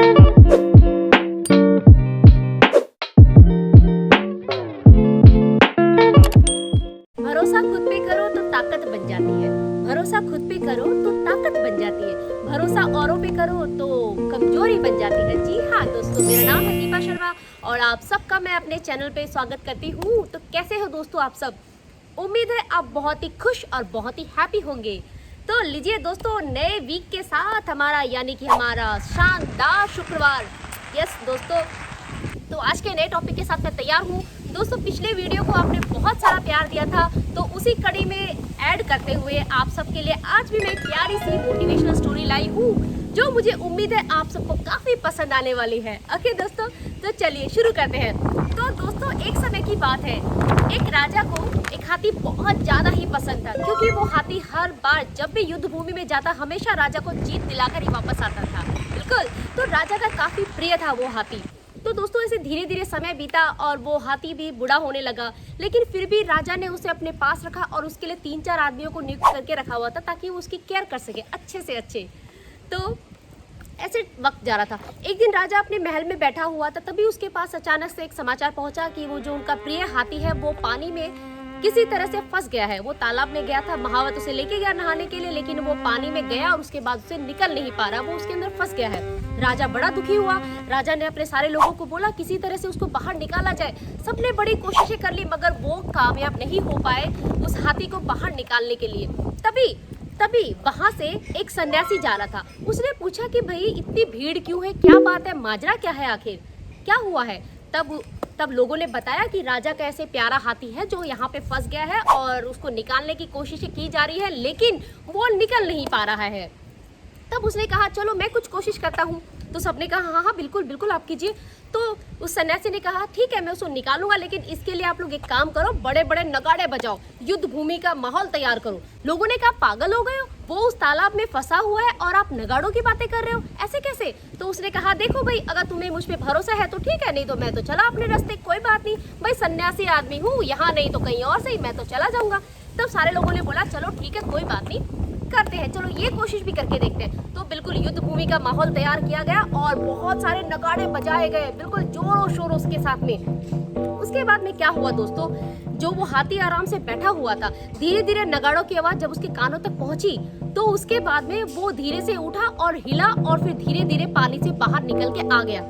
भरोसा खुद पे करो तो ताकत बन जाती है। भरोसा खुद पे करो तो ताकत बन जाती है। भरोसा औरों पे करो तो कमजोरी बन जाती है। जी हाँ दोस्तों, मेरा नाम है दीपा शर्मा और आप सबका मैं अपने चैनल पे स्वागत करती हूँ। तो कैसे हो दोस्तों आप सब? उम्मीद है आप बहुत ही खुश और बहुत ही हैप्पी होंगे। तो लीजिए दोस्तों, नए वीक के साथ हमारा शानदार शुक्रवार। यस दोस्तों, तो आज के नए टॉपिक के साथ मैं तैयार हूँ। दोस्तों, पिछले वीडियो को आपने बहुत सारा प्यार दिया था, तो उसी कड़ी में ऐड करते हुए आप सबके लिए आज भी मैं एक प्यारी सी मोटिवेशनल स्टोरी लाई हूँ, जो मुझे उम्मीद है आप सबको काफ़ी पसंद आने वाली है। ओके दोस्तों, तो चलिए शुरू करते हैं। तो दोस्तों, एक समय की बात है, एक राजा को एक हाथी बहुत ज़्यादा ही पसंद था, क्योंकि वो हाथी हर बार जब भी युद्ध भूमि में जाता हमेशा राजा को जीत दिलाकर ही वापस आता था। बिल्कुल, तो राजा का काफ़ी प्रिय था वो हाथी। तो दोस्तों, ऐसे धीरे धीरे समय बीता और वो हाथी भी बूढ़ा होने लगा, लेकिन फिर भी राजा ने उसे अपने पास रखा और उसके लिए 3-4 आदमियों को नियुक्त करके रखा हुआ था, ताकि वो उसकी केयर कर सके अच्छे से अच्छे। तो ऐसे वक्त जा रहा था। एक दिन राजा अपने महल में बैठा हुआ था, तभी उसके पास अचानक से एक समाचार पहुंचा कि वो जो उनका प्रिय हाथी है वो पानी में किसी तरह से फंस गया है। वो तालाब में गया था, महावत उसे लेके गया नहाने के लिए, लेकिन वो पानी में गया और उसके बाद उसे निकल नहीं पा रहा, वो उसके अंदर फंस गया है। राजा बड़ा दुखी हुआ। राजा ने अपने सारे लोगों को बोला किसी तरह से उसको बाहर निकाला जाए। सबने बड़ी कोशिशें कर ली, मगर वो कामयाब नहीं हो पाए उस हाथी को बाहर निकालने के लिए। तभी वहां से एक सन्यासी जा रहा था। उसने पूछा कि भाई इतनी भीड़ क्यों है, क्या बात है, माजरा क्या है, आखिर क्या हुआ है? तब लोगों ने बताया कि राजा का ऐसे प्यारा हाथी है जो यहाँ पे फंस गया है और उसको निकालने की कोशिशें की जा रही है, लेकिन वो निकल नहीं पा रहा है। तब उसने कहा चलो मैं कुछ कोशिश करता हूँ। तो सबने कहा हाँ हाँ बिल्कुल बिल्कुल आप कीजिए। तो उस सन्यासी ने कहा ठीक है मैं उसको निकालूंगा, लेकिन इसके लिए आप लोग एक काम करो, बड़े बड़े नगाड़े बजाओ, युद्ध भूमि का माहौल तैयार करो। लोगों ने कहा पागल हो गए हो, वो उस तालाब में फंसा हुआ है और आप नगाड़ों की बातें कर रहे हो, ऐसे कैसे? तो उसने कहा देखो भाई, अगर तुम्हें मुझ पे भरोसा है तो ठीक है, नहीं तो मैं तो चला अपने रास्ते, कोई बात नहीं भाई, सन्यासी आदमी हूँ, यहाँ नहीं तो कहीं और सही, मैं तो चला जाऊंगा। तब सारे लोगों ने बोला चलो ठीक है कोई बात नहीं, करते हैं, चलो ये कोशिश भी करके देखते हैं। तो बिल्कुल युद्ध भूमि का माहौल तैयार किया गया और बहुत सारे नगाड़े बजाए गए, बिल्कुल जोरों शोरों के साथ में। उसके बाद में क्या हुआ दोस्तों, जो वो हाथी आराम से बैठा हुआ था, धीरे धीरे नगाड़ों की आवाज जब उसके कानों तक पहुंची, तो उसके बाद में वो धीरे से उठा और हिला और फिर धीरे धीरे पानी से बाहर निकल के आ गया।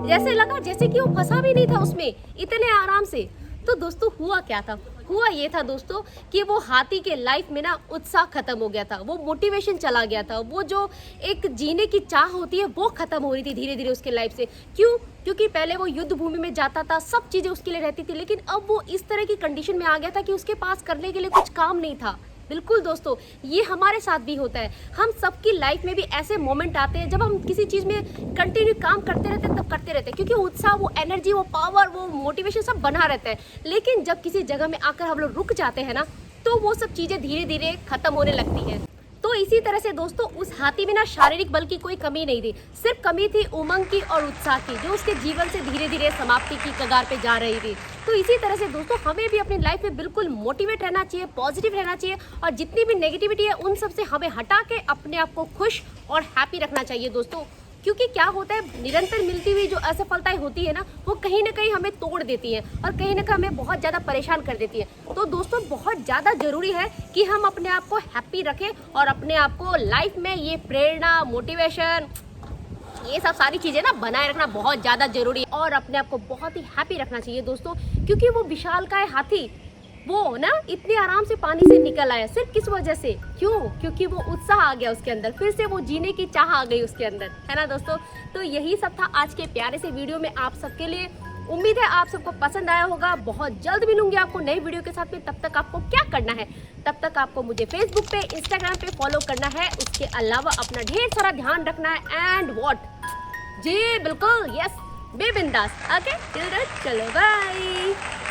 जैसे लगा जैसे कि वो फंसा भी नहीं था उसमें, इतने आराम से। तो दोस्तों हुआ क्या था? हुआ ये था दोस्तों कि वो हाथी के लाइफ में ना उत्साह खत्म हो गया था, वो मोटिवेशन चला गया था, वो जो एक जीने की चाह होती है वो खत्म हो रही थी धीरे धीरे उसके लाइफ से। क्यों? क्योंकि पहले वो युद्ध भूमि में जाता था, सब चीजें उसके लिए रहती थी, लेकिन अब वो इस तरह की कंडीशन में आ गया था कि उसके पास करने के लिए कुछ काम नहीं था। बिल्कुल दोस्तों, ये हमारे साथ भी होता है। हम सबकी लाइफ में भी ऐसे मोमेंट आते हैं जब हम किसी चीज़ में कंटिन्यू काम करते रहते हैं, तब करते रहते हैं, क्योंकि उत्साह, वो एनर्जी, वो पावर, वो मोटिवेशन सब बना रहता है। लेकिन जब किसी जगह में आकर हम लोग रुक जाते हैं ना, तो वो सब चीज़ें धीरे धीरे खत्म होने लगती हैं। तो इसी तरह से दोस्तों उस हाथी में ना शारीरिक बल की कोई कमी नहीं थी, सिर्फ कमी थी उमंग की और उत्साह की, जो उसके जीवन से धीरे धीरे समाप्ति की कगार पे जा रही थी। तो इसी तरह से दोस्तों हमें भी अपनी लाइफ में बिल्कुल मोटिवेट रहना चाहिए, पॉजिटिव रहना चाहिए, और जितनी भी नेगेटिविटी है उन सब से हमें हटा के अपने आप को खुश और हैप्पी रखना चाहिए दोस्तों। क्योंकि क्या होता है, निरंतर मिलती हुई जो असफलताएं होती है ना, वो कहीं ना कहीं हमें तोड़ देती हैं और कहीं ना कहीं हमें बहुत ज़्यादा परेशान कर देती है। तो दोस्तों बहुत ज़्यादा ज़रूरी है कि हम अपने आप को हैप्पी रखें और अपने आप को लाइफ में ये प्रेरणा, मोटिवेशन, ये सब सारी चीज़ें ना बनाए रखना बहुत ज़्यादा ज़रूरी है, और अपने आप को बहुत ही हैप्पी रखना चाहिए दोस्तों। क्योंकि वो विशालकाय हाथी वो ना इतने आराम से पानी से निकल आया, सिर्फ किस वजह से? क्यों? क्योंकि वो उत्साह आ गया उसके अंदर, फिर से वो जीने की चाह आ गई उसके अंदर, है ना दोस्तों। तो यही सब था आज के प्यारे से वीडियो में आप सबके लिए। उम्मीद है आप सबको पसंद आया होगा। बहुत जल्द मिलूंगी आपको नई वीडियो के साथ में। तब तक आपको क्या करना है? तब तक आपको मुझे फेसबुक पे, इंस्टाग्राम पे फॉलो करना है। उसके अलावा अपना ढेर सारा ध्यान रखना है। एंड वॉट जी बिल्कुल, यस, बे बिंदास। ओके, चलो बाय।